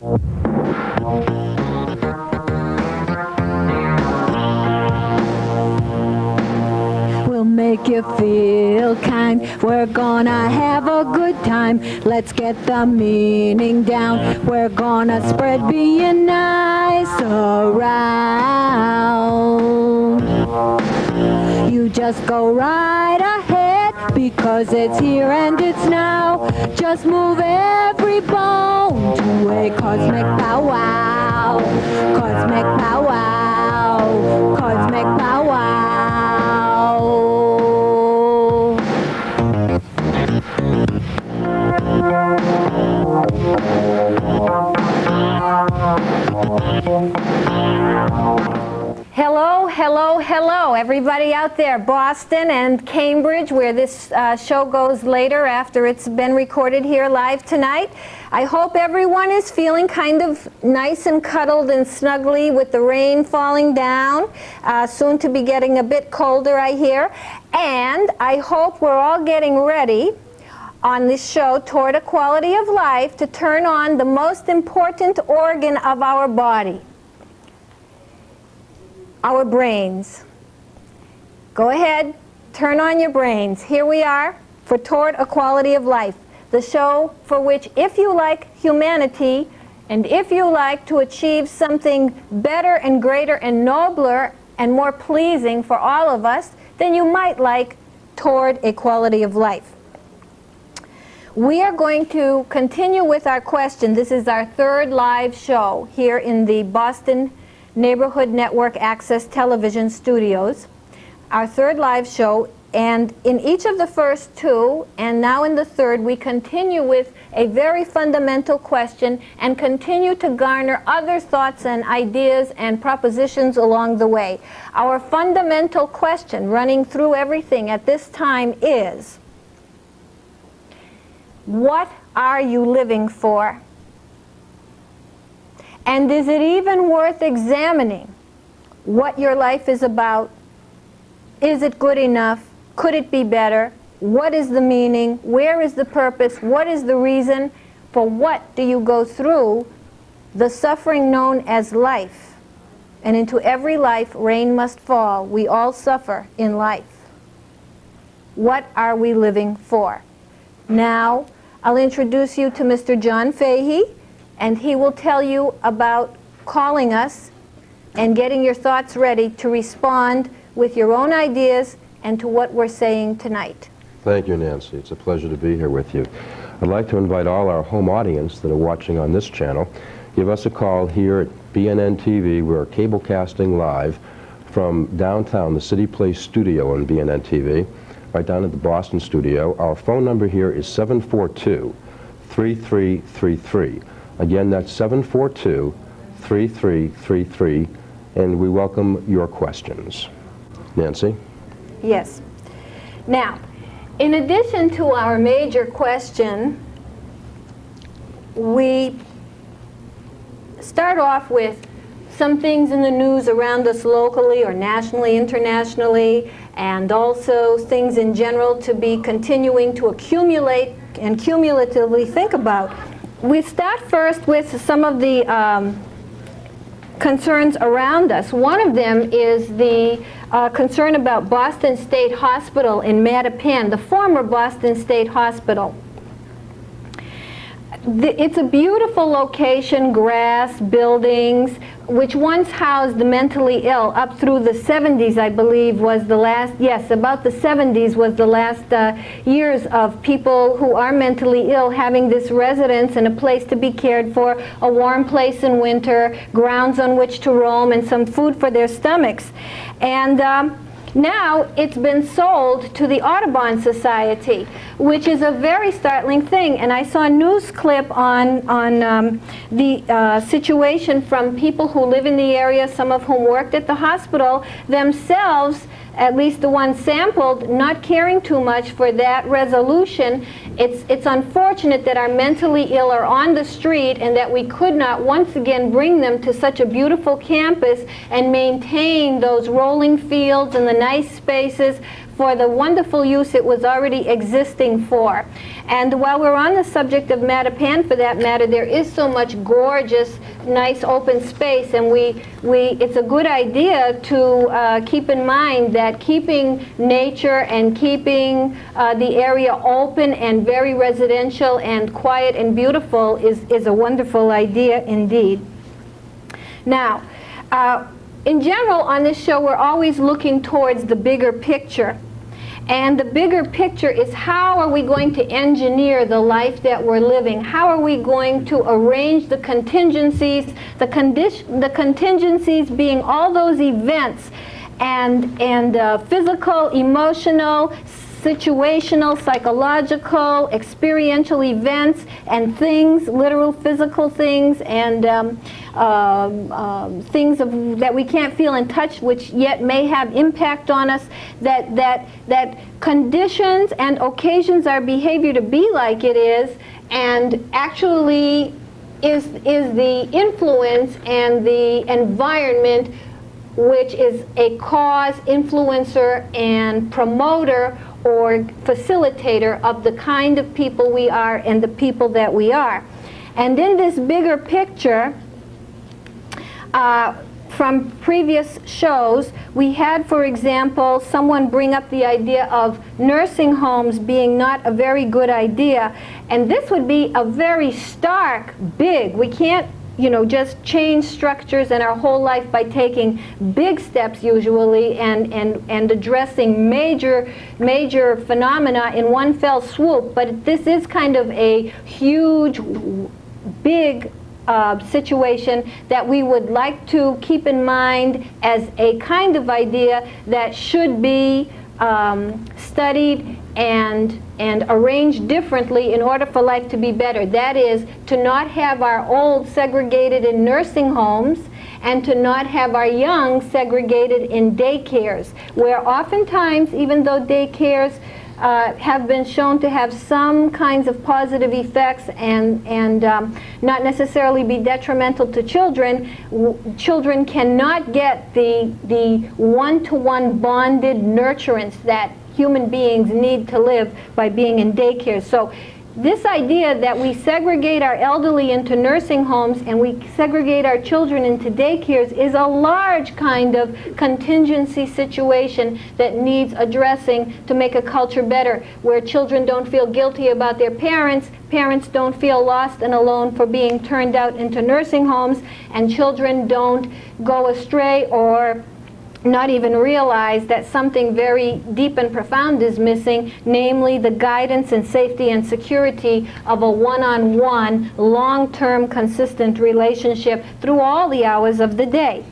We'll make you feel kind. We're gonna have a good time. Let's get the meaning down. We're gonna spread being nice around. You just go right ahead because it's here and it's now. Just move every bone to a cosmic powwow. Cosmic powwow. Cosmic powwow. Hello, hello, hello, everybody out there, Boston and Cambridge, where this show goes later after it's been recorded here live tonight. I hope everyone is feeling kind of nice and cuddled and snuggly with the rain falling down, soon to be getting a bit colder, I hear. And I hope we're all getting ready on this show toward a quality of life to turn on the most important organ of our body. Our brains. Go ahead, turn on your brains. Here we are for Toward a Quality of Life, the show for which, if you like humanity and if you like to achieve something better and greater and nobler and more pleasing for all of us, then you might like Toward a Quality of Life. We are going to continue with our question. This is our third live show here in the Boston Neighborhood Network Access Television Studios, our third live show, and in each of the first two, and now in the third, we continue with a very fundamental question and continue to garner other thoughts and ideas and propositions along the way. Our fundamental question running through everything at this time is, what are you living for? And is it even worth examining what your life is about? Is it good enough? Could it be better? What is the meaning? Where is the purpose? What is the reason? For what do you go through the suffering known as life? And into every life rain must fall. We all suffer in life. What are we living for? Now, I'll introduce you to Mr. John Fahey, and he will tell you about calling us and getting your thoughts ready to respond with your own ideas and to what we're saying tonight. Thank you, Nancy. It's a pleasure to be here with you. I'd like to invite all our home audience that are watching on this channel, give us a call here at BNN TV. We're cablecasting live from downtown, the City Place studio on BNN TV, right down at the Boston studio. Our phone number here is 742-3333. Again, that's 742-3333, and we welcome your questions. Nancy? Yes. Now, in addition to our major question, we start off with some things in the news around us locally or nationally, internationally, and also things in general to be continuing to accumulate and cumulatively think about. We start first with some of the concerns around us. One of them is the concern about Boston State Hospital in Mattapan, the former Boston State Hospital. It's a beautiful location, grass, buildings, which once housed the mentally ill up through the 70s, I believe, was the last, yes, about the 70s was the last years of people who are mentally ill having this residence and a place to be cared for, a warm place in winter, grounds on which to roam, and some food for their stomachs. And now it's been sold to the Audubon Society, which is a very startling thing. And I saw a news clip on the situation from people who live in the area, some of whom worked at the hospital themselves, at least the ones sampled, not caring too much for that resolution. It's unfortunate that our mentally ill are on the street and that we could not once again bring them to such a beautiful campus and maintain those rolling fields and the nice spaces for the wonderful use it was already existing for. And while we're on the subject of Mattapan, for that matter, there is so much gorgeous, nice open space, and it's a good idea to keep in mind that keeping nature and keeping the area open and very residential and quiet and beautiful is a wonderful idea indeed. Now, in general, on this show, we're always looking towards the bigger picture. And the bigger picture is, how are we going to engineer the life that we're living? How are we going to arrange the contingencies, the contingencies being all those events and physical, emotional, situational, psychological, experiential events and things, literal physical things, and things that we can't feel and touch, which yet may have impact on us, that conditions and occasions our behavior to be like it is, and actually is the influence and the environment which is a cause, influencer, and promoter or facilitator of the kind of people we are and the people that we are. And in this bigger picture, from previous shows, we had, for example, someone bring up the idea of nursing homes being not a very good idea. And this would be a very stark, big, we can't just change structures in our whole life by taking big steps usually and addressing major phenomena in one fell swoop. But this is kind of a huge, big situation that we would like to keep in mind as a kind of idea that should be studied and arranged differently in order for life to be better. That is, to not have our old segregated in nursing homes and to not have our young segregated in daycares, where oftentimes, even though daycares have been shown to have some kinds of positive effects and not necessarily be detrimental to children, children cannot get the one-to-one bonded nurturance that human beings need to live by being in daycare. So this idea that we segregate our elderly into nursing homes and we segregate our children into daycares is a large kind of contingency situation that needs addressing to make a culture better, where children don't feel guilty about their parents, parents don't feel lost and alone for being turned out into nursing homes, and children don't go astray or not even realize that something very deep and profound is missing, namely the guidance and safety and security of a one-on-one, long-term, consistent relationship through all the hours of the day.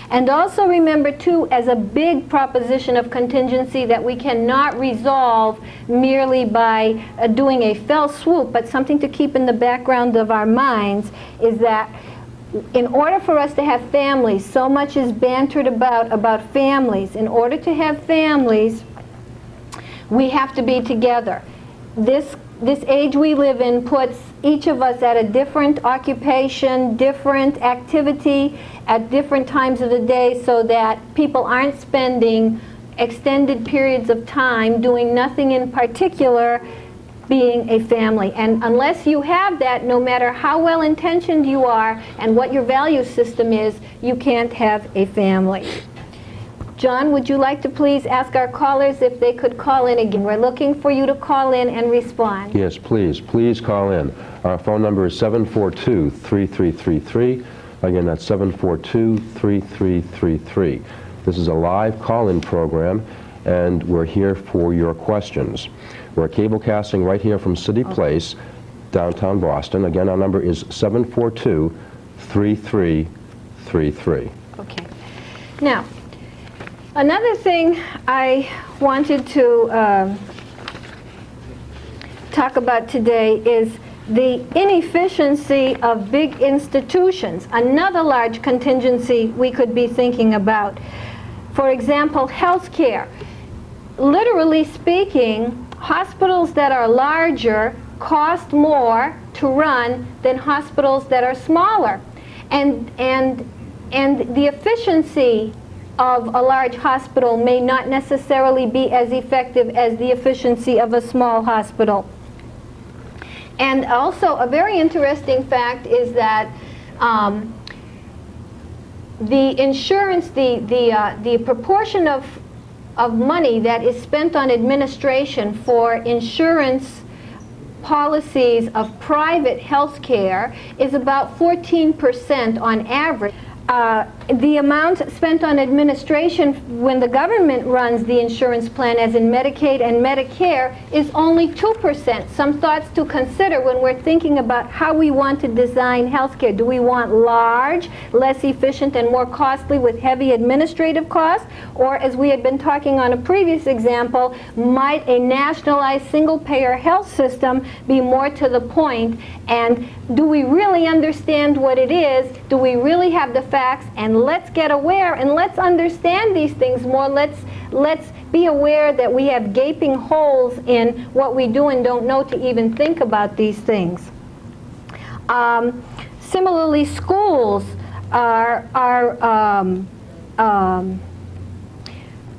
And also remember, too, as a big proposition of contingency that we cannot resolve merely by doing a fell swoop, but something to keep in the background of our minds, is that in order for us to have families, so much is bantered about families. In order to have families, we have to be together. This age we live in puts each of us at a different occupation, different activity at different times of the day, so that people aren't spending extended periods of time doing nothing in particular, being a family. And unless you have that, no matter how well intentioned you are and what your value system is, you can't have a family. John, would you like to please ask our callers if they could call in again? We're looking for you to call in and respond. Yes, please call in. Our phone number is 742-3333. Again, that's 742-3333. This is a live call-in program, and we're here for your questions. We're cablecasting right here from City Place, downtown Boston. Again, our number is 742-3333. Okay. Now, another thing I wanted to talk about today is the inefficiency of big institutions. Another large contingency we could be thinking about. For example, healthcare. Literally speaking, hospitals that are larger cost more to run than hospitals that are smaller. And the efficiency of a large hospital may not necessarily be as effective as the efficiency of a small hospital. And also, a very interesting fact is that the insurance, the proportion of money that is spent on administration for insurance policies of private health care is about 14% on average. The amount spent on administration when the government runs the insurance plan, as in Medicaid and Medicare, is only 2%. Some thoughts to consider when we're thinking about how we want to design health care. Do we want large, less efficient, and more costly with heavy administrative costs? Or, as we had been talking on a previous example, might a nationalized single-payer health system be more to the point? And do we really understand what it is? Do we really have the facts? And let's get aware and let's understand these things more. Let's be aware that we have gaping holes in what we do and don't know to even think about these things. Similarly, schools are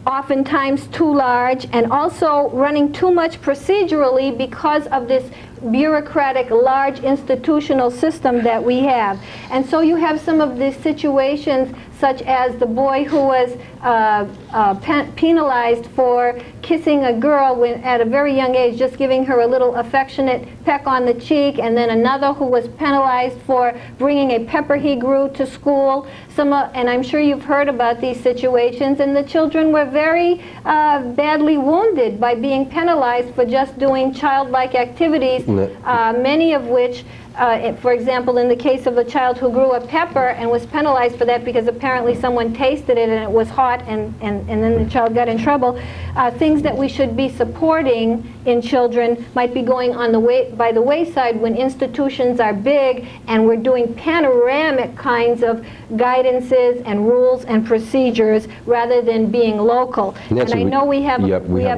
oftentimes too large and also running too much procedurally because of this bureaucratic, large institutional system that we have. And so you have some of these situations, such as the boy who was penalized for kissing a girl at a very young age, just giving her a little affectionate peck on the cheek, and then another who was penalized for bringing a pepper he grew to school. And I'm sure you've heard about these situations, and the children were very badly wounded by being penalized for just doing childlike activities, many of which, for example, in the case of a child who grew a pepper and was penalized for that because apparently someone tasted it and it was hot, and then the child got in trouble, things that we should be supporting in children might be going on by the wayside when institutions are big and we're doing panoramic kinds of guidances and rules and procedures rather than being local. Nancy, and I know we have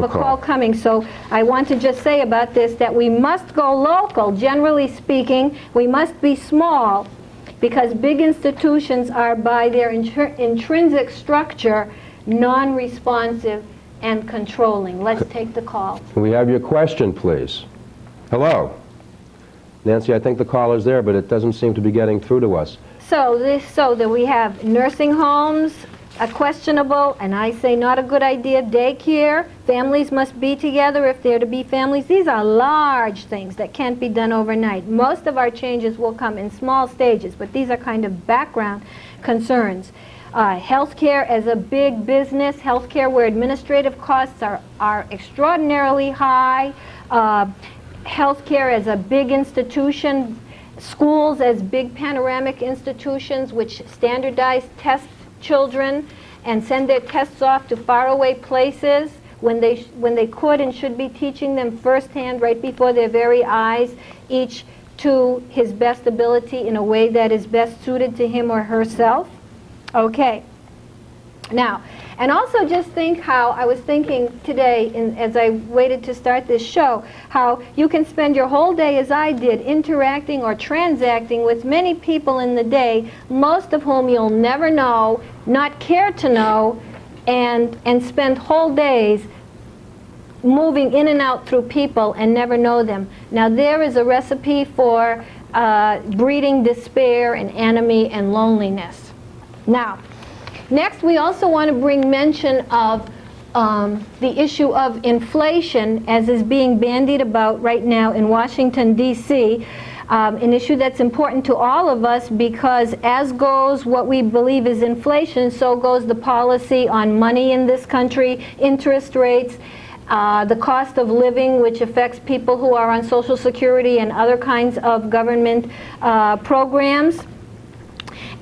a call coming, so I want to just say about this that we must go local. Generally speaking, we must be small, because big institutions are, by their intrinsic structure, non-responsive and controlling. Let's take the call. Can we have your question, please? Hello? Nancy, I think the caller's there, but it doesn't seem to be getting through to us. So that we have nursing homes, a questionable, and I say not a good idea, daycare. Families must be together if they're to be families. These are large things that can't be done overnight. Most of our changes will come in small stages, but these are kind of background concerns. Healthcare as a big business, healthcare where administrative costs are extraordinarily high, healthcare as a big institution, schools as big panoramic institutions which standardize test children and send their tests off to faraway places when they could and should be teaching them firsthand right before their very eyes, each to his best ability in a way that is best suited to him or herself. Okay. Now, and also just think how, I was thinking today as I waited to start this show, how you can spend your whole day, as I did, interacting or transacting with many people in the day, most of whom you'll never know, not care to know, and spend whole days moving in and out through people and never know them. Now there is a recipe for breeding despair and enemy and loneliness. Now, next, we also want to bring mention of the issue of inflation, as is being bandied about right now in Washington, D.C., an issue that's important to all of us, because as goes what we believe is inflation, so goes the policy on money in this country, interest rates, the cost of living, which affects people who are on Social Security and other kinds of government programs.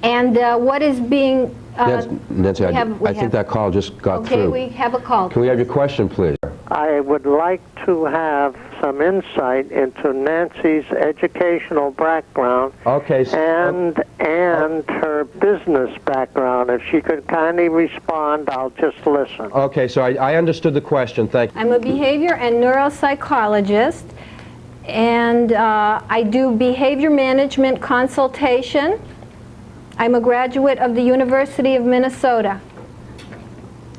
And what is being... Nancy, I think that call just got through. Okay, we have a call. Can we have your question, please? I would like to have some insight into Nancy's educational background and her business background. If she could kindly respond, I'll just listen. Okay, so I understood the question. Thank you. I'm a behavior and neuropsychologist, and I do behavior management consultation. I'm a graduate of the University of Minnesota.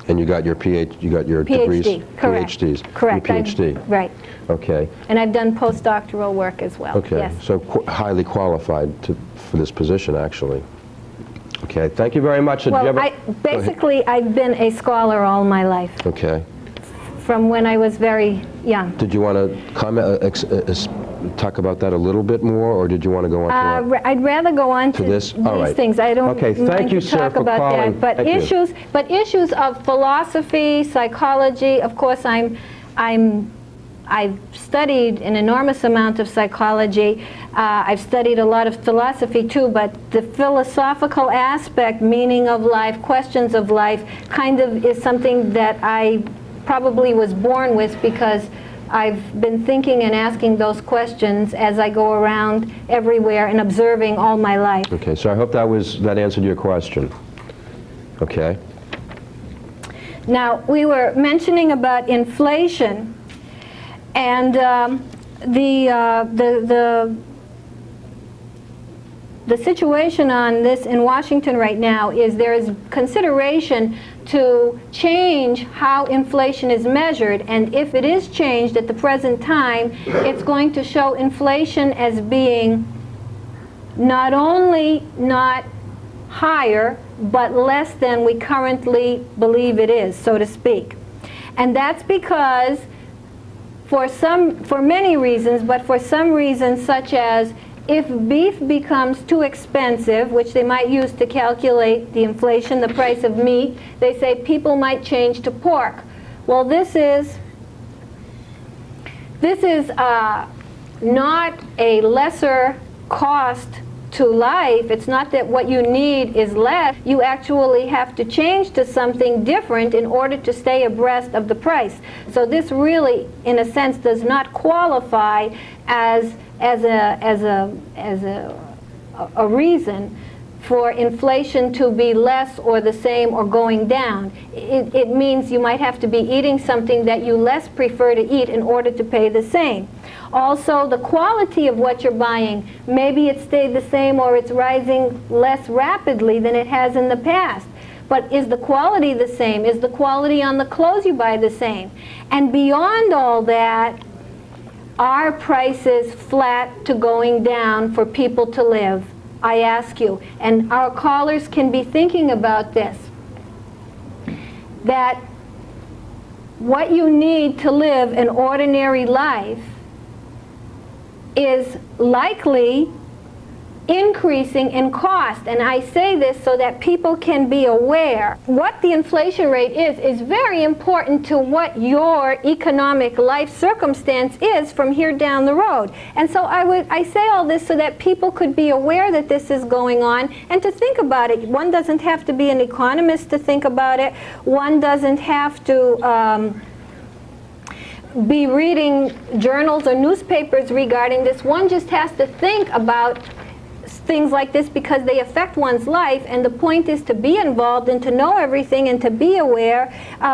And you got your PhD, degrees? correct. PhDs. Correct. Your PhD. Right. Okay. And I've done postdoctoral work as well. Okay. Yes. So highly qualified for this position, actually. Okay. Thank you very much. Well, basically, I've been a scholar all my life. Okay. From when I was very young. Did you want to comment, talk about that a little bit more, or did you want to go on to I'd rather go on to this? these things. I don't Okay, thank you, to sir, talk for about calling. that. But issues of philosophy, psychology. Of course, I've studied an enormous amount of psychology. I've studied a lot of philosophy too, but the philosophical aspect, meaning of life, questions of life, kind of is something that I probably was born with, because I've been thinking and asking those questions as I go around everywhere and observing all my life. Okay, so I hope that answered your question. Okay. Now, we were mentioning about inflation, and the situation on this in Washington right now is there is consideration to change how inflation is measured, and if it is changed at the present time, it's going to show inflation as being not only not higher, but less than we currently believe it is, so to speak. And that's because for many reasons, but for some reasons such as if beef becomes too expensive, which they might use to calculate the inflation, the price of meat, they say people might change to pork. Well, this is not a lesser cost to life. It's not that what you need is less. You actually have to change to something different in order to stay abreast of the price. So this really, in a sense, does not qualify as a reason for inflation to be less or the same or going down. It means you might have to be eating something that you less prefer to eat in order to pay the same. Also, the quality of what you're buying, maybe it stayed the same or it's rising less rapidly than it has in the past. But is the quality the same? Is the quality on the clothes you buy the same? And beyond all that, are prices flat to going down for people to live? I ask you. And our callers can be thinking about this. That what you need to live an ordinary life is likely increasing in cost. And I say this so that people can be aware. What the inflation rate is very important to what your economic life circumstance is from here down the road. And so I say all this so that people could be aware that this is going on and to think about it. One doesn't have to be an economist to think about it. One doesn't have to be reading journals or newspapers regarding this. One just has to think about things like this because they affect one's life, and the point is to be involved and to know everything and to be aware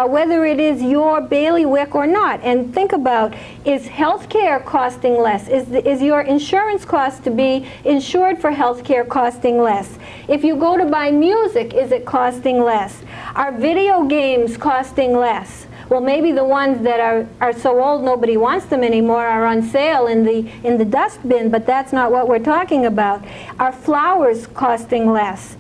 whether it is your bailiwick or not. And think about, is health care costing less? Is your insurance cost to be insured for health care costing less? If you go to buy music, is it costing less? Are video games costing less? Well, maybe the ones that are so old nobody wants them anymore are on sale in the dustbin, but that's not what we're talking about. Are flowers costing less?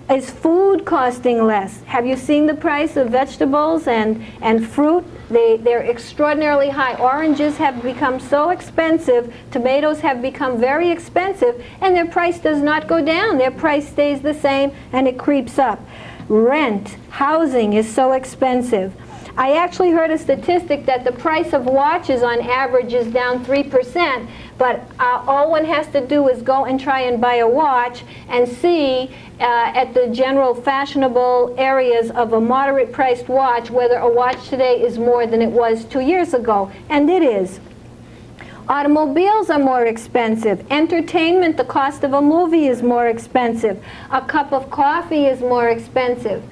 Is food costing less? Have you seen the price of vegetables and fruit? They're extraordinarily high. Oranges have become so expensive, tomatoes have become very expensive, and their price does not go down. Their price stays the same and it creeps up. Rent, housing is so expensive. I actually heard a statistic that the price of watches on average is down 3%, but all one has to do is go and try and buy a watch and see at the general fashionable areas of a moderate priced watch whether a watch today is more than it was 2 years ago, and it is. Automobiles are more expensive. Entertainment, the cost of a movie is more expensive. A cup of coffee is more expensive.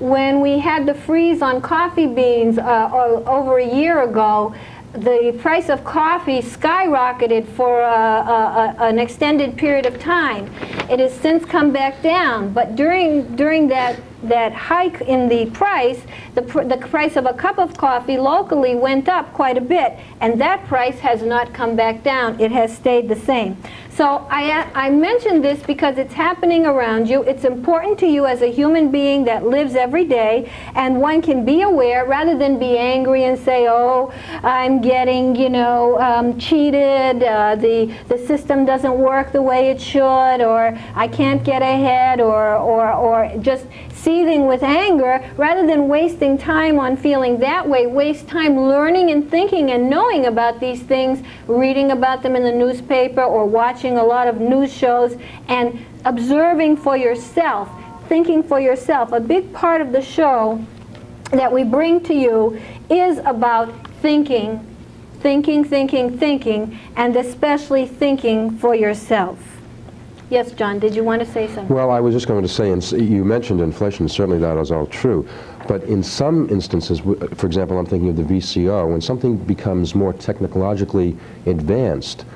When we had the freeze on coffee beans over a year ago, the price of coffee skyrocketed for an extended period of time. It has since come back down, but during that that hike in the price, the price of a cup of coffee locally went up quite a bit, and that price has not come back down. It has stayed the same. So I mention this because it's happening around you. It's important to you as a human being that lives every day, and one can be aware rather than be angry and say, oh, I'm getting, you know, cheated, the system doesn't work the way it should, or I can't get ahead, or just seething with anger. Rather than wasting time on feeling that way, waste time learning and thinking and knowing about these things, reading about them in the newspaper or watching a lot of news shows and observing for yourself, thinking for yourself. A big part of the show that we bring to you is about thinking, and especially thinking for yourself. Yes, John, did you want to say something? Well, I was just going to say, and you mentioned inflation, certainly that is all true. But in some instances, for example, I'm thinking of the VCR, when something becomes more technologically advanced,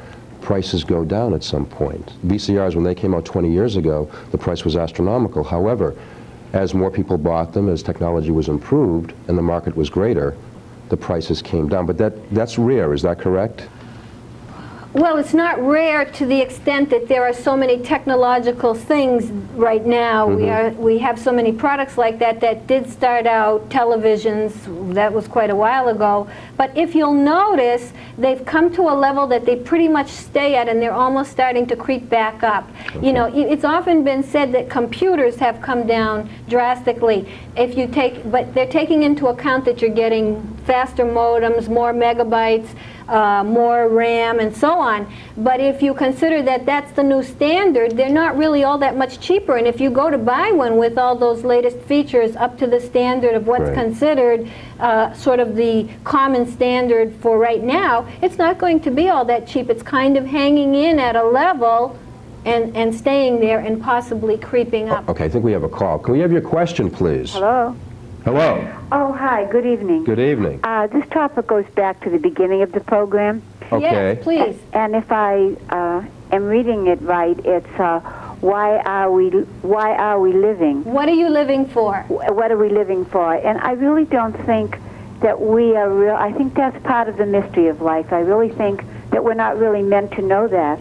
prices go down at some point. VCRs, when they came out 20 years ago, the price was astronomical. However, as more people bought them, as technology was improved and the market was greater, the prices came down. But that's rare, is that correct? Well, it's not rare to the extent that there are so many technological things right now. We have so many products like that did start out televisions. That was quite a while ago. But if you'll notice, they've come to a level that they pretty much stay at, and they're almost starting to creep back up. You know, it's often been said that computers have come down drastically. But they're taking into account that you're getting faster modems, more megabytes, more RAM, and so on. But if you consider that that's the new standard, they're not really all that much cheaper. And if you go to buy one with all those latest features up to the standard of what's considered sort of the common standard for right now, it's not going to be all that cheap. It's kind of hanging in at a level and staying there and possibly creeping up. Okay, I think we have a call. Can we have your question, please? Hello? Hello. Oh, hi. Good evening. Good evening. This topic goes back to the beginning of the program. Okay. Yes, please. And if I am reading it right, it's why are we living? What are you living for? What are we living for? And I really don't think that we are real. I think that's part of the mystery of life. I really think that we're not really meant to know that.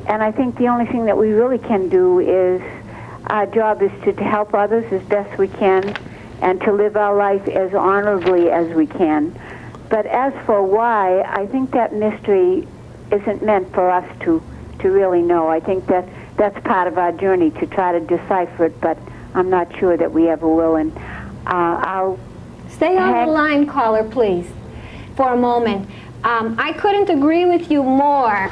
And I think the only thing that we really can do is, our job is to help others as best we can and to live our life as honorably as we can. But as for why, I think that mystery isn't meant for us to really know. I think that that's part of our journey to try to decipher it, but I'm not sure that we ever will. And I'll stay on the line, caller, please, for a moment. I couldn't agree with you more.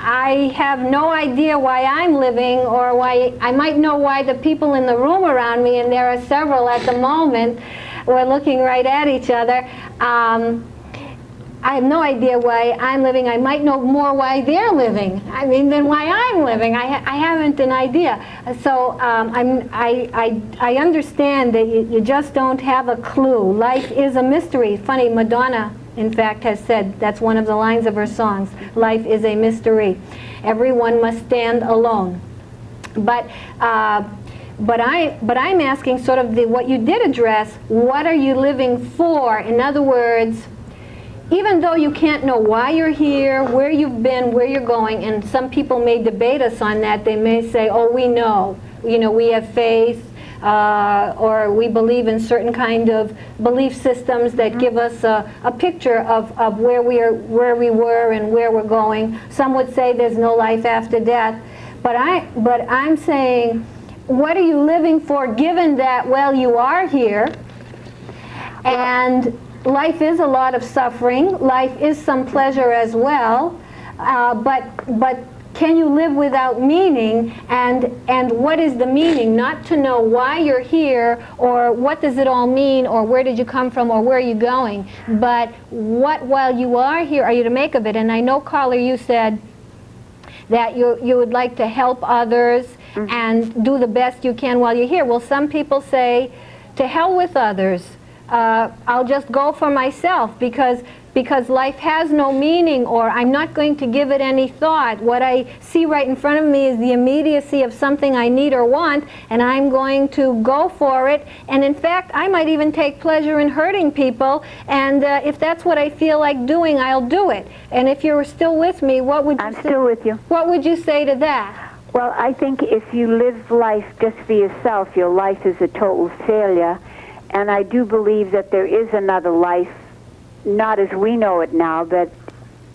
I have no idea why I'm living, or why I might know why the people in the room around me, and there are several at the moment, we're looking right at each other. I have no idea why I'm living. I might know more why they're living, than why I'm living. I haven't an idea. So I understand that you just don't have a clue. Life is a mystery. Funny, Madonna, in fact, has said, that's one of the lines of her songs, life is a mystery. Everyone must stand alone. But I'm asking sort of what you did address, what are you living for? In other words, even though you can't know why you're here, where you've been, where you're going, and some people may debate us on that, they may say, oh, we know, we have faith, or we believe in certain kind of belief systems that give us a picture of where we were and where we're going. Some would say there's no life after death, but I'm saying, what are you living for, given that, well, you are here, and life is a lot of suffering, life is some pleasure as well, but can you live without meaning? And what is the meaning? Not to know why you're here, or what does it all mean, or where did you come from, or where are you going, but what, while you are here, are you to make of it? And I know, caller, you said that you would like to help others and do the best you can while you're here. Well, some people say, to hell with others. I'll just go for myself, because because life has no meaning, or I'm not going to give it any thought. What I see right in front of me is the immediacy of something I need or want, and I'm going to go for it. And in fact, I might even take pleasure in hurting people, and if that's what I feel like doing, I'll do it. And if you're still with me, what would you I'm still with you. What would you say to that? Well, I think if you live life just for yourself, your life is a total failure. And I do believe that there is another life, not as we know it now, but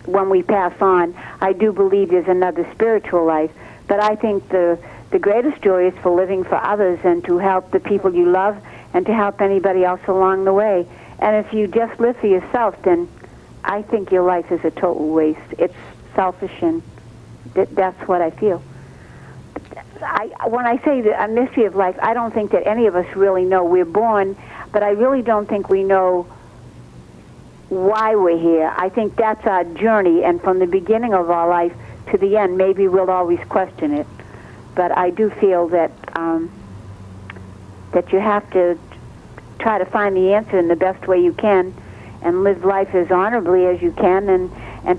when we pass on, I do believe there's another spiritual life. But I think the greatest joy is for living for others and to help the people you love and to help anybody else along the way. And if you just live for yourself, then I think your life is a total waste. It's selfish, and that's what I feel. When I say a mystery of life, I don't think that any of us really know. We're born, but I really don't think we know why we're here. I think that's our journey, and from the beginning of our life to the end, maybe we'll always question it. But I do feel that that you have to try to find the answer in the best way you can, and live life as honorably as you can, and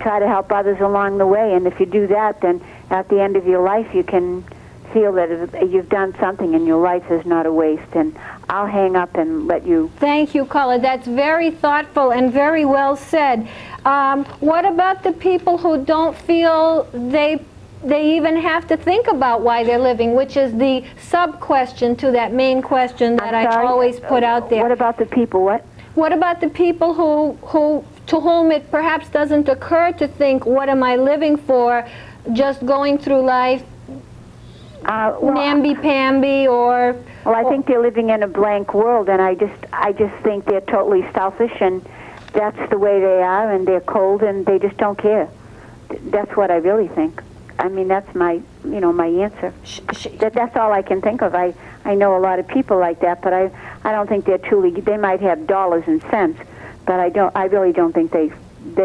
try to help others along the way. And if you do that, then at the end of your life, you can feel that you've done something and your life is not a waste. And I'll hang up and let you. Thank you, Carla. That's very thoughtful and very well said. What about the people who don't feel they even have to think about why they're living, which is the sub-question to that main question that I always put out there? What about the people? What about the people to whom it perhaps doesn't occur to think, what am I living for, just going through life namby-pamby, or... Well, I think they're living in a blank world, and I just think they're totally selfish, and that's the way they are, and they're cold, and they just don't care. That's what I really think. I mean, that's my answer. That's all I can think of. I know a lot of people like that, but I don't think they're truly... They might have dollars and cents, but I really don't think they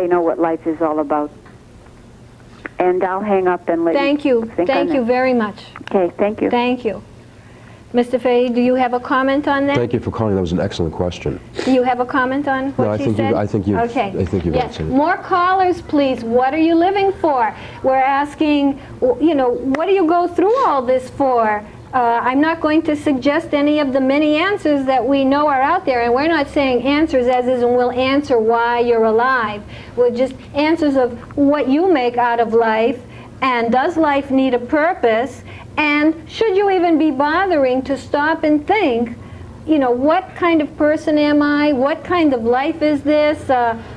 know what life is all about. And I'll hang up and let you think on that. Thank you very much. Okay, thank you. Thank you. Mr. Fahey, do you have a comment on that? Thank you for calling. That was an excellent question. Do you have a comment on what she said? I think you've Yes. answered it. More callers, please. What are you living for? We're asking, what do you go through all this for? I'm not going to suggest any of the many answers that we know are out there, and we're not saying answers as is, and we'll answer why you're alive. We're just answers of what you make out of life, and does life need a purpose, and should you even be bothering to stop and think, what kind of person am I? What kind of life is this?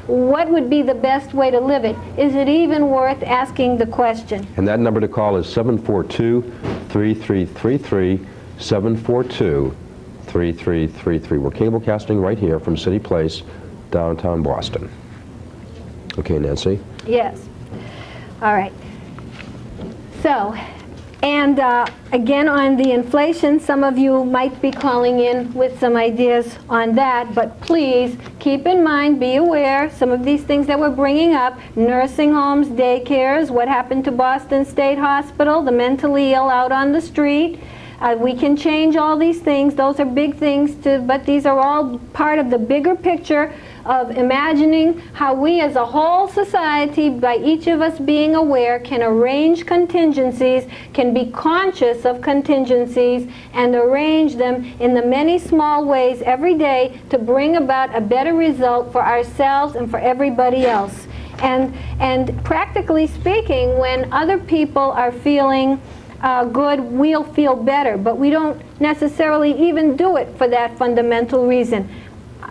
What would be the best way to live it? Is it even worth asking the question? And that number to call is 742-3333, 742-3333. We're cablecasting right here from City Place, downtown Boston. Okay, Nancy? Yes. All right. So, and again, on the inflation, some of you might be calling in with some ideas on that, but please keep in mind, be aware, some of these things that we're bringing up, nursing homes, daycares, what happened to Boston State Hospital, the mentally ill out on the street. We can change all these things. Those are big things, but these are all part of the bigger picture of imagining how we as a whole society, by each of us being aware, can arrange contingencies, can be conscious of contingencies, and arrange them in the many small ways every day to bring about a better result for ourselves and for everybody else. And practically speaking, when other people are feeling good, we'll feel better, but we don't necessarily even do it for that fundamental reason.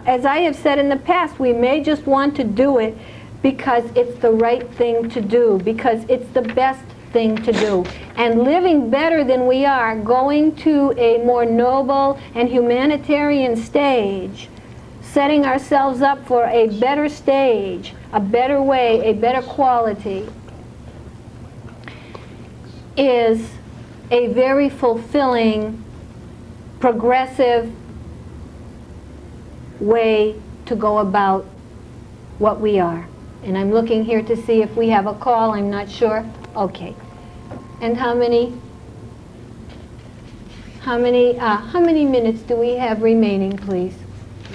As I have said in the past, we may just want to do it because it's the right thing to do, because it's the best thing to do. And living better than we are, going to a more noble and humanitarian stage, setting ourselves up for a better stage, a better way, a better quality, is a very fulfilling, progressive way to go about what we are. And I'm looking here to see if we have a call. I'm not sure. Okay. And how many minutes do we have remaining, please?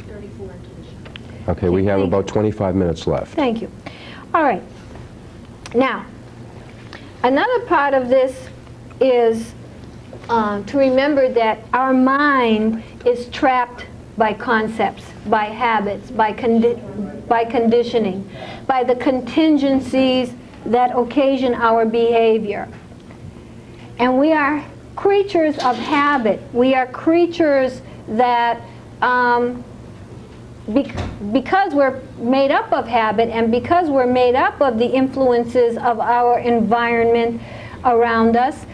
34 into the show. Okay, we have about 25 minutes left. Thank you. All right. Now, another part of this is to remember that our mind is trapped by concepts, by habits, by conditioning, by the contingencies that occasion our behavior. And we are creatures of habit. We are creatures that, because we're made up of habit and because we're made up of the influences of our environment around us,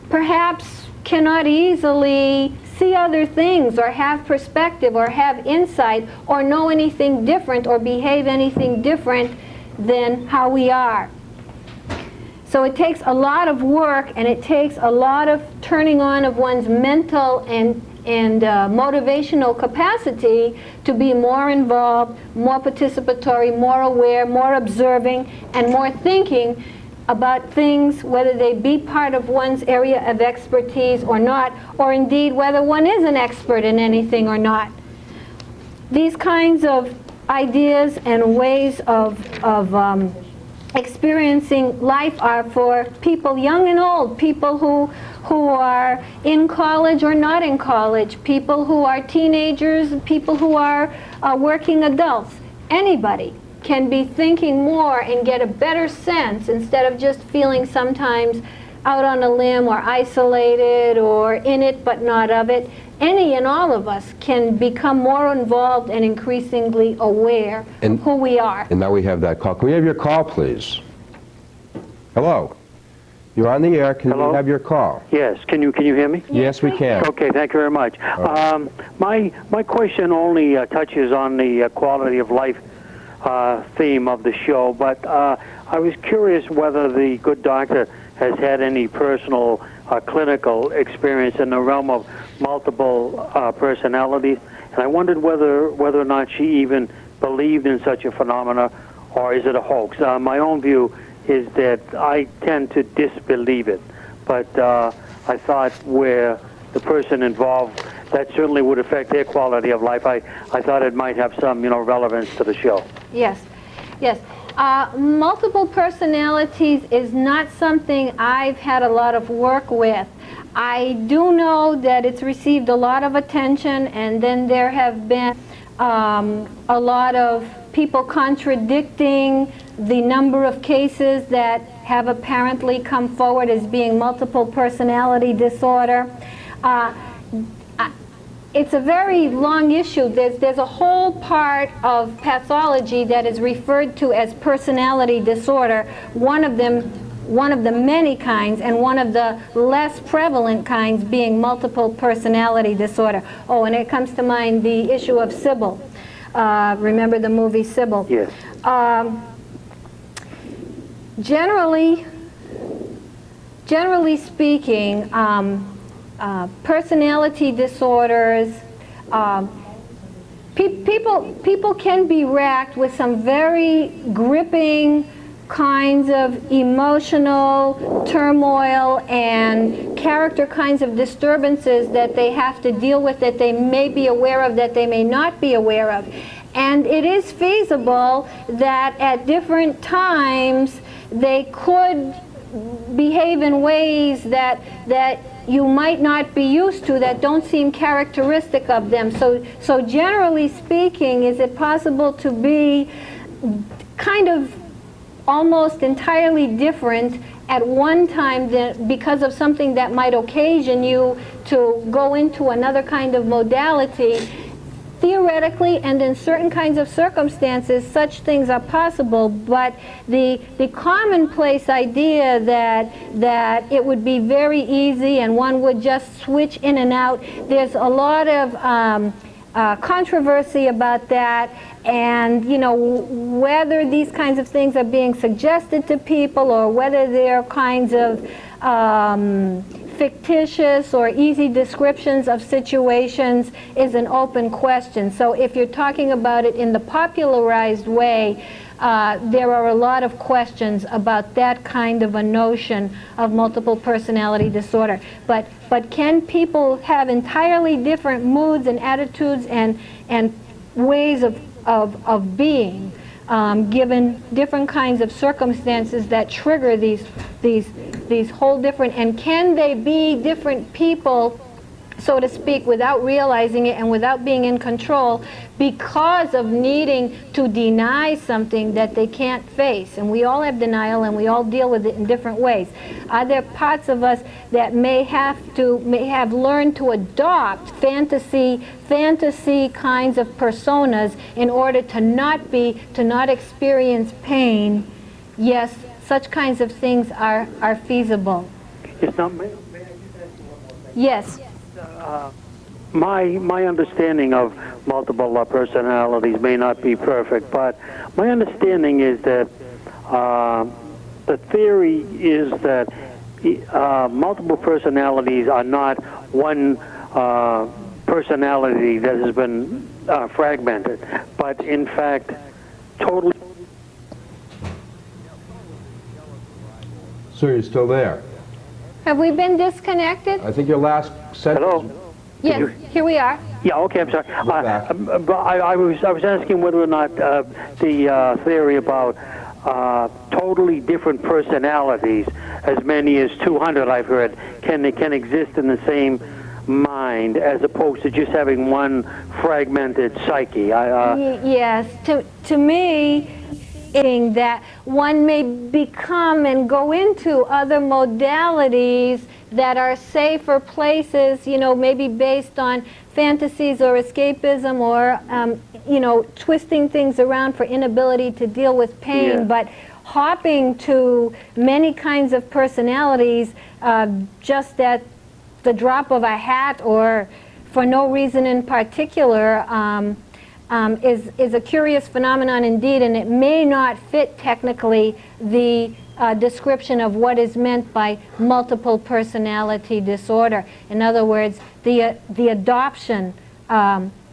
perhaps cannot easily see other things or have perspective or have insight or know anything different or behave anything different than how we are. So it takes a lot of work and it takes a lot of turning on of one's mental and motivational capacity to be more involved, more participatory, more aware, more observing, and more thinking about things, whether they be part of one's area of expertise or not, or indeed whether one is an expert in anything or not. These kinds of ideas and ways of experiencing life are for people young and old, people who are in college or not in college, people who are teenagers, people who are working adults. Anybody can be thinking more and get a better sense instead of just feeling sometimes out on a limb or isolated or in it but not of it. Any and all of us can become more involved and increasingly aware of who we are. And now we have that call. Can we have your call, please? Hello. You're on the air. Can we have your call? Yes. Can you hear me? Yes, we can. Okay. Thank you very much. My question only touches on the quality of life theme of the show, but I was curious whether the good doctor has had any personal clinical experience in the realm of multiple personalities, and I wondered whether or not she even believed in such a phenomena, or is it a hoax? My own view is that I tend to disbelieve it, but I thought where the person involved, that certainly would affect their quality of life. I thought it might have some, relevance to the show. Yes, yes. Multiple personalities is not something I've had a lot of work with. I do know that it's received a lot of attention, and then there have been a lot of people contradicting the number of cases that have apparently come forward as being multiple personality disorder. It's a very long issue. There's a whole part of pathology that is referred to as personality disorder. One of the many kinds, and one of the less prevalent kinds being multiple personality disorder. Oh, and it comes to mind the issue of Sybil. Remember the movie Sybil? Yes. Generally speaking, personality disorders, people can be racked with some very gripping kinds of emotional turmoil and character kinds of disturbances that they have to deal with, that they may be aware of, that they may not be aware of. And it is feasible that at different times they could behave in ways that you might not be used to, that don't seem characteristic of them. So generally speaking, is it possible to be kind of almost entirely different at one time because of something that might occasion you to go into another kind of modality? Theoretically, and in certain kinds of circumstances, such things are possible, but the commonplace idea that it would be very easy and one would just switch in and out, there's a lot of controversy about that, and whether these kinds of things are being suggested to people or whether they're kinds of fictitious or easy descriptions of situations is an open question. So if you're talking about it in the popularized way, there are a lot of questions about that kind of a notion of multiple personality disorder. But can people have entirely different moods and attitudes and ways of of being, given different kinds of circumstances that trigger these whole different, and can they be different people, so to speak, without realizing it and without being in control, because of needing to deny something that they can't face. And we all have denial, and we all deal with it in different ways. Are there parts of us that may have learned to adopt fantasy kinds of personas in order to not experience pain? Yes, such kinds of things are feasible. It's not me. Yes. My understanding of multiple personalities may not be perfect, but my understanding is that the theory is that multiple personalities are not one personality that has been fragmented, but in fact totally. So you're still there? Have we been disconnected? I think your last sentence. Hello? Yes, here we are. Yeah, okay, I'm sorry. I was asking whether or not the theory about totally different personalities, as many as 200 I've heard, can exist in the same mind, as opposed to just having one fragmented psyche. Yes, to me, that one may become and go into other modalities that are safer places, maybe based on fantasies or escapism or, twisting things around for inability to deal with pain. Yeah. But hopping to many kinds of personalities just at the drop of a hat or for no reason in particular is a curious phenomenon indeed, and it may not fit technically the description of what is meant by multiple personality disorder. In other words, the adoption,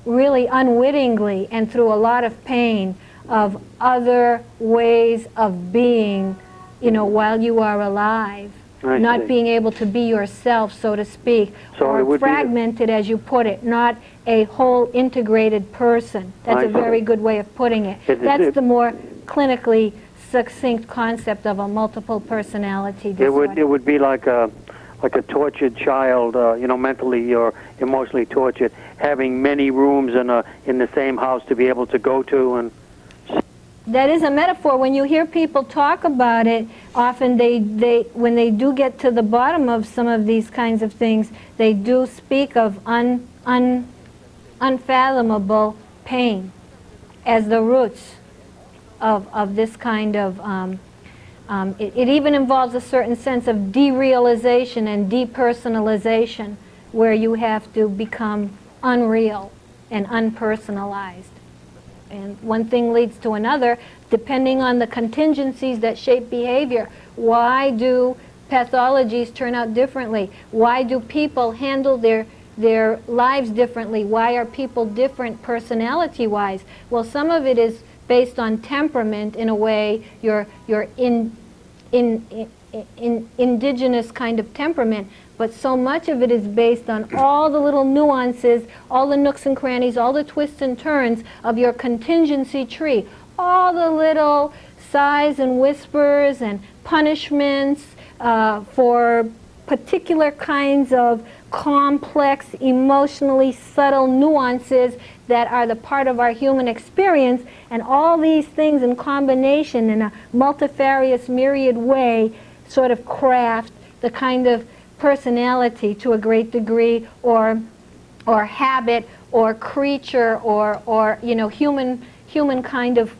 really unwittingly and through a lot of pain, of other ways of being, while you are alive. Not being able to be yourself, so to speak, or fragmented, as you put it, not a whole integrated person. That's a very good way of putting it. That's the more clinically succinct concept of a multiple personality disorder. It would be like a tortured child, mentally or emotionally tortured, having many rooms in the same house to be able to go to. And that is a metaphor. When you hear people talk about it, often when they do get to the bottom of some of these kinds of things, they do speak of unfathomable pain as the roots of this kind of, it even involves a certain sense of derealization and depersonalization, where you have to become unreal and unpersonalized. And one thing leads to another, depending on the contingencies that shape behavior. Why do pathologies turn out differently? Why do people handle their lives differently? Why are people different personality-wise? Well, some of it is based on temperament in a way, your indigenous kind of temperament, but so much of it is based on all the little nuances, all the nooks and crannies, all the twists and turns of your contingency tree, all the little sighs and whispers and punishments for particular kinds of complex, emotionally subtle nuances that are the part of our human experience, and all these things in combination in a multifarious, myriad way sort of craft the kind of personality to a great degree, or habit, or creature, or human kind of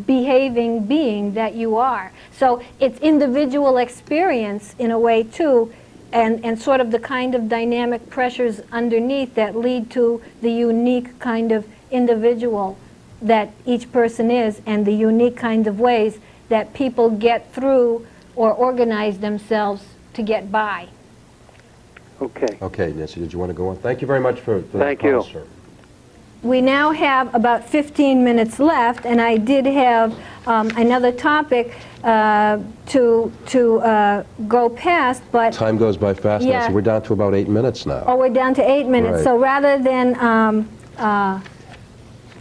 behaving being that you are. So it's individual experience in a way too, and sort of the kind of dynamic pressures underneath that lead to the unique kind of individual that each person is, and the unique kind of ways that people get through or organize themselves to get by. Okay. Okay, Nancy, did you want to go on? Thank you very much for Thank that call, you. sir. We now have about 15 minutes left, and I did have another topic to go past, but time goes by fast, yeah. Nancy. We're down to about 8 minutes now. Oh, we're down to 8 minutes. Right. So rather than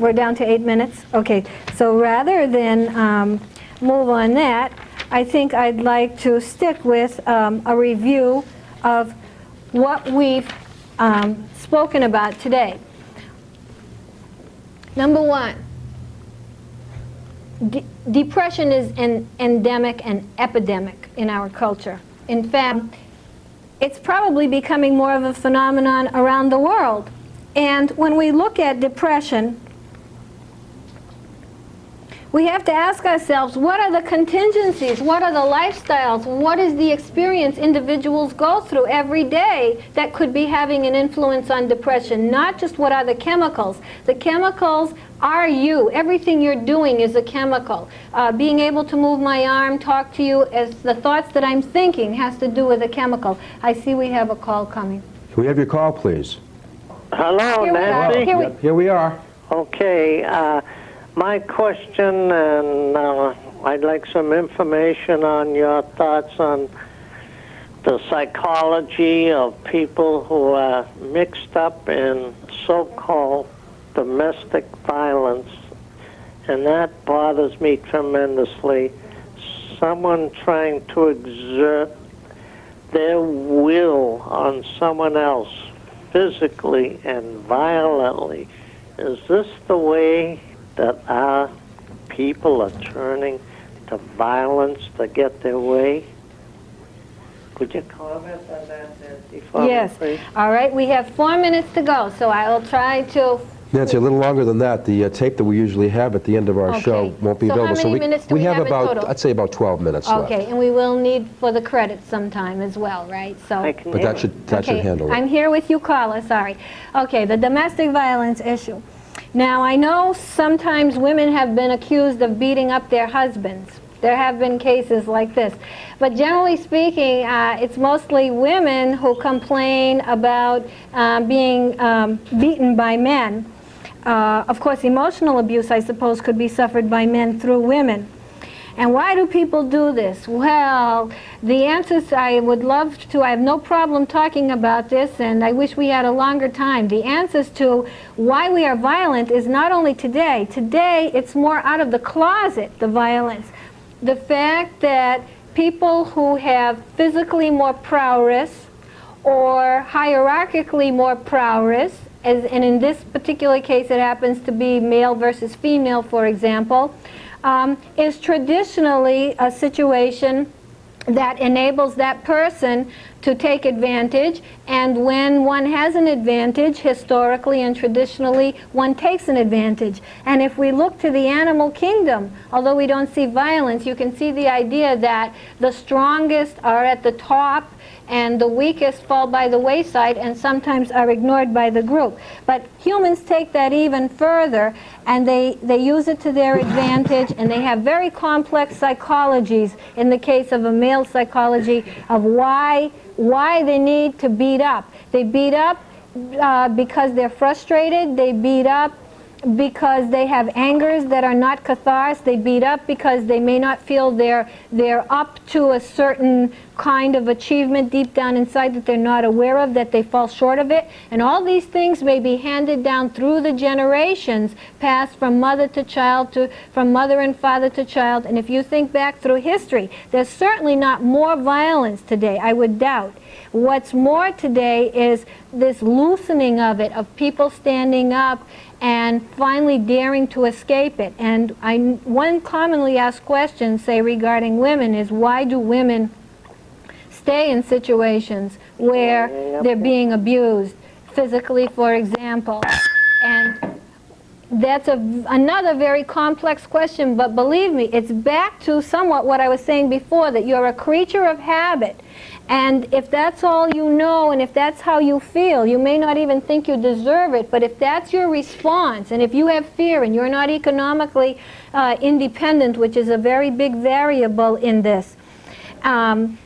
We're down to 8 minutes? Okay, so rather than move on that, I think I'd like to stick with a review of what we've spoken about today. Number one, depression is an endemic and epidemic in our culture. In fact, it's probably becoming more of a phenomenon around the world. And when we look at depression, we have to ask ourselves, what are the contingencies? What are the lifestyles? What is the experience individuals go through every day that could be having an influence on depression? Not just what are the chemicals. The chemicals are you. Everything you're doing is a chemical. Being able to move my arm, talk to you, as the thoughts that I'm thinking has to do with a chemical. I see we have a call coming. Can we have your call, please? Hello, Nancy. Here we are. Okay. My question, and I'd like some information on your thoughts on the psychology of people who are mixed up in so-called domestic violence, and that bothers me tremendously. Someone trying to exert their will on someone else physically and violently. Is this the way that our people are turning to violence to get their way? Could you comment on that, Nancy? Yes. Please? All right, we have 4 minutes to go, so I will try to... Nancy, a little longer than that. The tape that we usually have at the end of our show won't be available. So how many minutes do we have about, total? I'd say about 12 minutes left. Okay, and we will need for the credits sometime as well, right? So. But that should handle it. I'm here with you, Carla, sorry. Okay, the domestic violence issue. Now, I know sometimes women have been accused of beating up their husbands. There have been cases like this. But generally speaking, it's mostly women who complain about being beaten by men. Of course, emotional abuse, I suppose, could be suffered by men through women. And why do people do this? Well, the answers I would love to, I have no problem talking about this, and I wish we had a longer time. The answers to why we are violent is not only today. Today, it's more out of the closet, the violence. The fact that people who have physically more prowess or hierarchically more prowess, and in this particular case it happens to be male versus female, for example, is traditionally a situation that enables that person to take advantage, and when one has an advantage, historically and traditionally, one takes an advantage. And if we look to the animal kingdom, although we don't see violence, you can see the idea that the strongest are at the top and the weakest fall by the wayside and sometimes are ignored by the group. But humans take that even further, and they use it to their advantage, and they have very complex psychologies in the case of a male psychology of why they need to beat up. They beat up because they're frustrated. They beat up because they have angers that are not catharsis. They beat up because they may not feel they're up to a certain kind of achievement deep down inside that they're not aware of, that they fall short of it. And all these things may be handed down through the generations, passed from mother to child, from mother and father to child. And if you think back through history, there's certainly not more violence today, I would doubt. What's more today is this loosening of it, of people standing up and finally daring to escape it. And one commonly asked question, say, regarding women is, why do women stay in situations where they're being abused, physically, for example? And that's another very complex question, but believe me, it's back to somewhat what I was saying before, that you're a creature of habit. And if that's all you know, and if that's how you feel, you may not even think you deserve it, but if that's your response, and if you have fear and you're not economically independent, which is a very big variable in this, and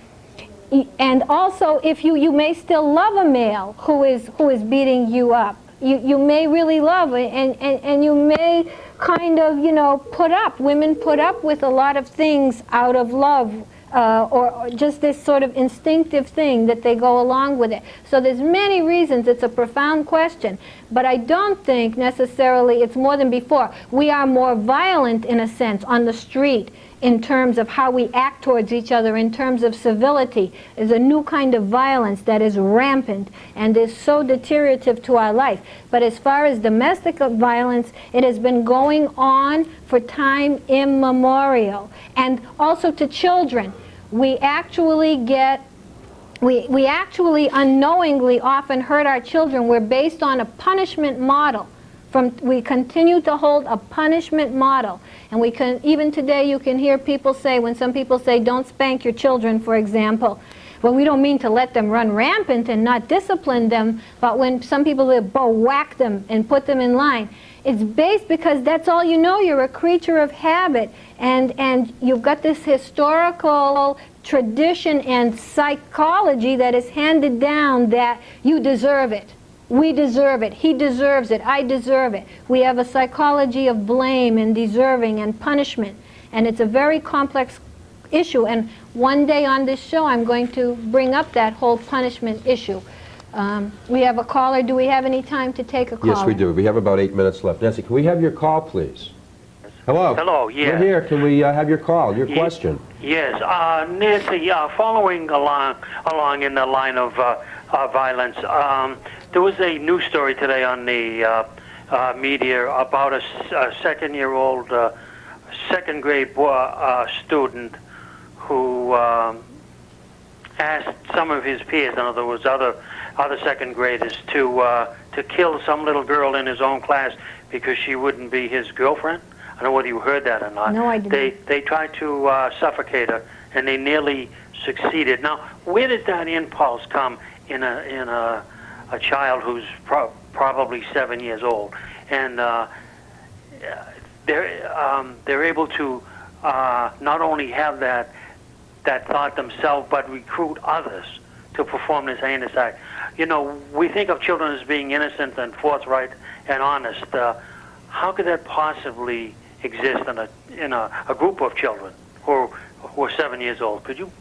also if you may still love a male who is beating you up. You may really love it, and you may kind of, put up. Women put up with a lot of things out of love or just this sort of instinctive thing that they go along with it. So there's many reasons. It's a profound question, but I don't think necessarily it's more than before. We are more violent, in a sense, on the street in terms of how we act towards each other, in terms of civility. Is a new kind of violence that is rampant and is so deteriorative to our life. But as far as domestic violence, it has been going on for time immemorial. And also to children. We actually unknowingly often hurt our children. We're based on a punishment model. We continue to hold a punishment model. And we can, even today you can hear people say, when some people say don't spank your children, for example, well, we don't mean to let them run rampant and not discipline them, but when some people say, whack them and put them in line, it's based because that's all you know. You're a creature of habit, and you've got this historical tradition and psychology that is handed down that you deserve it. We deserve it. He deserves it. I deserve it. We have a psychology of blame and deserving and punishment, and it's a very complex issue. And one day on this show I'm going to bring up that whole punishment issue. We have a caller. Do we have any time to take a call? Yes, we do. We have about 8 minutes left. Nancy, can we have your call, please? Hello. Hello, yes. We're here. Can we have your call, your question? Yes. Nancy, following along in the line of violence, there was a news story today on the media about a second-year-old, second-grade student who asked some of his peers, in other words, other second graders, to kill some little girl in his own class because she wouldn't be his girlfriend. I don't know whether you heard that or not. No, I didn't. They tried to suffocate her, and they nearly succeeded. Now, where did that impulse come in a child who's probably 7 years old? And they're able to not only have that thought themselves, but recruit others to perform this heinous act. You know, we think of children as being innocent and forthright and honest. How could that possibly exist in a group of children who are 7 years old? Could you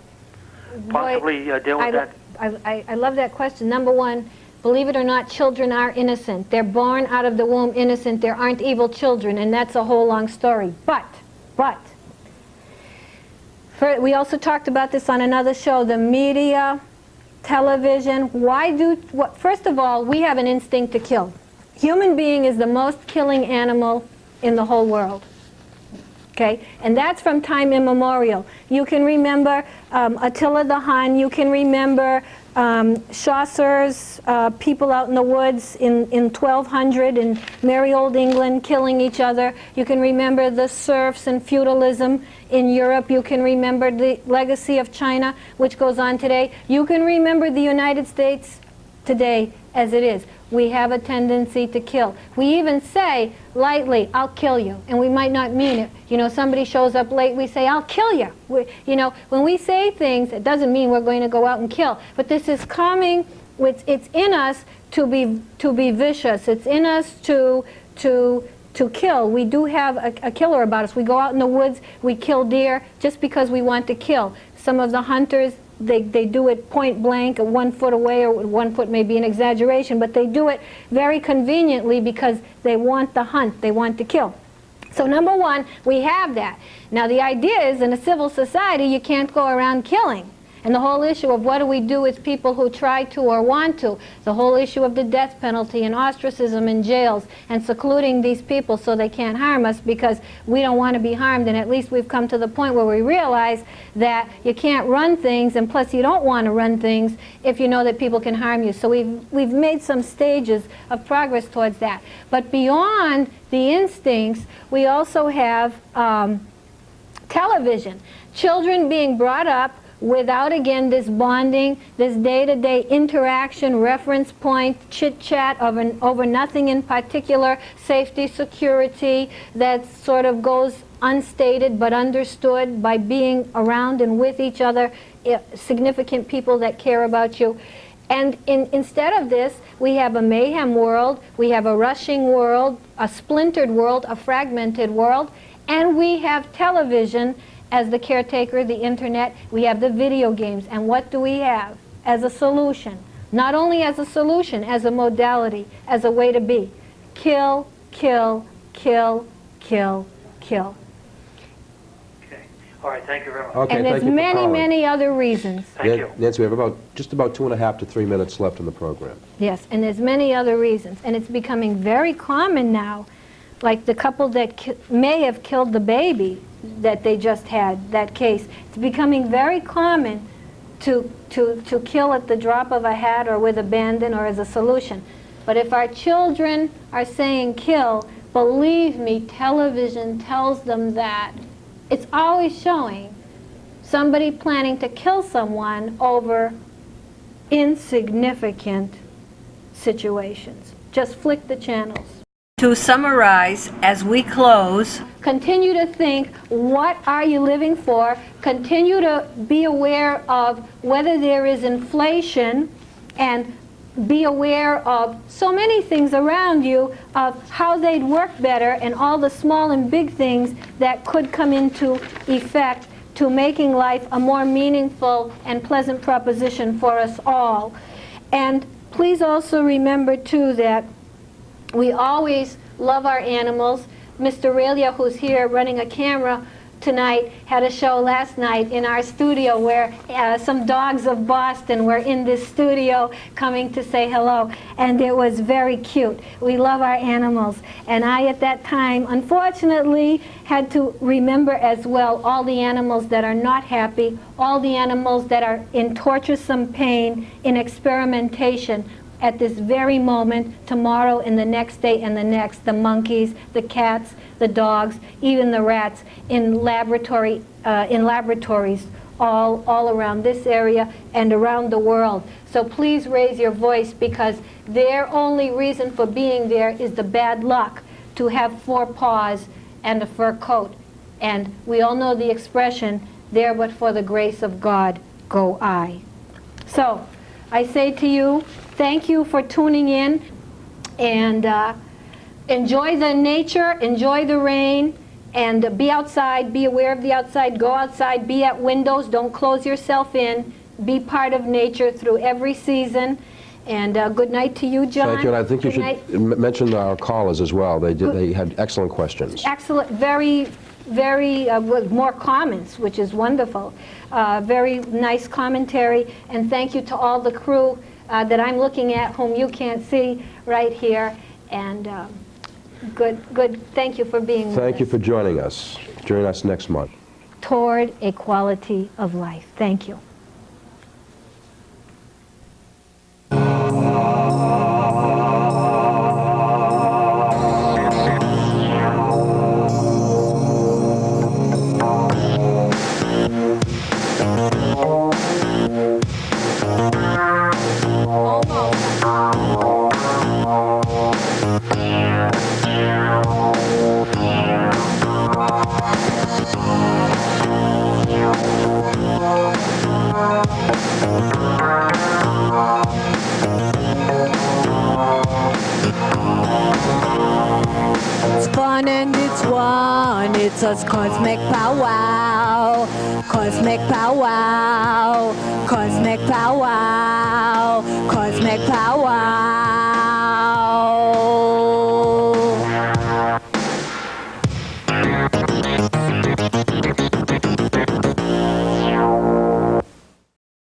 possibly deal with that? I love that question. Number one, believe it or not, children are innocent. They're born out of the womb innocent. There aren't evil children, and that's a whole long story. But, we also talked about this on another show, the media, television. First of all, we have an instinct to kill. Human being is the most killing animal in the whole world. Okay? And that's from time immemorial. You can remember Attila the Hun. You can remember Chaucer's people out in the woods in 1200 in merry old England killing each other. You can remember the serfs and feudalism in Europe. You can remember the legacy of China, which goes on today. You can remember the United States today as it is. We have a tendency to kill. We even say lightly, I'll kill you, and we might not mean it. You know, somebody shows up late, we say, I'll kill you. You know, when we say things, it doesn't mean we're going to go out and kill. But this is coming, it's in us to be vicious. It's in us to kill. We do have a killer about us. We go out in the woods, we kill deer just because we want to kill. Some of the hunters, they do it point blank, 1 foot away, or 1 foot may be an exaggeration, but they do it very conveniently because they want the hunt, they want to kill. So number one, we have that. Now the idea is, in a civil society, you can't go around killing. And the whole issue of what do we do with people who try to or want to, the whole issue of the death penalty and ostracism in jails and secluding these people so they can't harm us because we don't want to be harmed, and at least we've come to the point where we realize that you can't run things, and plus you don't want to run things if you know that people can harm you. So we've made some stages of progress towards that. But beyond the instincts, we also have television. Children being brought up without, again, this bonding, this day-to-day interaction, reference point, chit-chat over nothing in particular, safety, security, that sort of goes unstated but understood by being around and with each other, significant people that care about you. And instead of this, we have a mayhem world, we have a rushing world, a splintered world, a fragmented world, and we have television as the caretaker, the internet, we have the video games. And what do we have as a solution? Not only as a solution, as a modality, as a way to be. Kill, kill, kill, kill, kill. Okay. All right, thank you very much. Okay, And there's many, many other reasons. Thank you. Nancy, we have just about 2.5 to 3 minutes left in the program. Yes, and there's many other reasons. And it's becoming very common now, like the couple that may have killed the baby that they just had, that case. It's becoming very common to kill at the drop of a hat or with abandon or as a solution. But if our children are saying kill, believe me, television tells them that. It's always showing somebody planning to kill someone over insignificant situations. Just flick the channels. To summarize, as we close, continue to think, what are you living for? Continue to be aware of whether there is inflation, and be aware of so many things around you, of how they'd work better, and all the small and big things that could come into effect to making life a more meaningful and pleasant proposition for us all. And please also remember, too, that we always love our animals. Mr. Aurelia, who's here running a camera tonight, had a show last night in our studio where some dogs of Boston were in this studio coming to say hello, and it was very cute. We love our animals. And I, at that time, unfortunately, had to remember as well all the animals that are not happy, all the animals that are in torturesome pain, in experimentation, at this very moment, tomorrow and the next day and the next, the monkeys, the cats, the dogs, even the rats in laboratories all around this area and around the world. So please raise your voice, because their only reason for being there is the bad luck to have 4 paws and a fur coat. And we all know the expression, there but for the grace of God go I. So I say to you, thank you for tuning in, and enjoy the nature, enjoy the rain, and be outside, be aware of the outside, go outside, be at windows, don't close yourself in, be part of nature through every season. And good night to you, John. Thank you, and I think you should mention our callers as well. They had excellent questions. Excellent, very, very, with more comments, which is wonderful. Very nice commentary, and thank you to all the crew that I'm looking at, whom you can't see right here. And good. Thank you for being with us. Thank you for joining us. Join us next month. Toward a quality of life. Thank you. It's fun and it's one, it's us cosmic powwow, cosmic powwow, cosmic powwow, cosmic powwow.